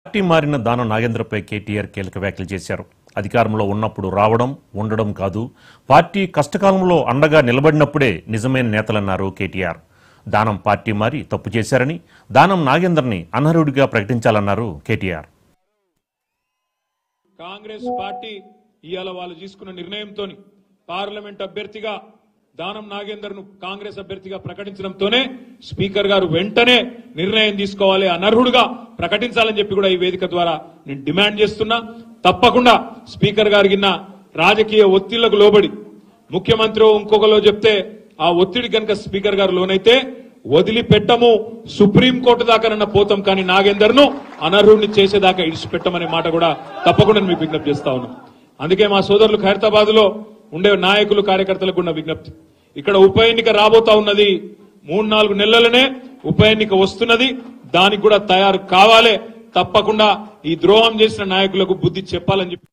Party మారిన దానం నాగేంద్రపై కేటీఆర్ కీలక వ్యాఖ్యలు చేశారు. అధికారంలో ఉన్నప్పుడు రావడం ఉండడం కాదు, పార్టీ కష్టకాలంలో అండగా నిలబడినప్పుడే నిజమైన నేతలన్నారు కేటీఆర్. దానం పార్టీ మారి తప్పు చేశారని, దానం నాగేంద్రని అనర్హుడిగా ప్రకటించాలన్నారు కేటీఆర్. కాంగ్రెస్ పార్టీ ఇయాల వాళ్ళు తీసుకున్న నిర్ణయంతో పార్లమెంట్ అభ్యర్థిగా దానం నాగేందర్ను కాంగ్రెస్ అభ్యర్థిగా ప్రకటించడంతోనే స్పీకర్ గారు వెంటనే నిర్ణయం తీసుకోవాలి, అనర్హుడుగా ప్రకటించాలని చెప్పి కూడా ఈ వేదిక ద్వారా నేను డిమాండ్ చేస్తున్నా. తప్పకుండా స్పీకర్ గారికి రాజకీయ ఒత్తిళ్లకు లోబడి ముఖ్యమంత్రి ఇంకొకలో చెప్తే ఆ ఒత్తిడి కనుక స్పీకర్ గారు లోనైతే వదిలిపెట్టము, సుప్రీంకోర్టు దాకానన్న పోతాం, కానీ నాగేందర్ను అనర్హుడిని చేసేదాకా ఇడిచిపెట్టమనే మాట కూడా తప్పకుండా మీకు విజ్ఞప్తి చేస్తా ఉన్నాం. అందుకే మా సోదరులు ఖైరతాబాద్ లో ఉండే నాయకులు కార్యకర్తలకు ఉన్న విజ్ఞప్తి, ఇక్కడ ఉప ఎన్నిక రాబోతా ఉన్నది. 3-4 నెలలనే ఉప ఎన్నిక వస్తున్నది, దానికి కూడా తయారు కావాలి. తప్పకుండా ఈ ద్రోహం చేసిన నాయకులకు బుద్ధి చెప్పాలని చెప్పి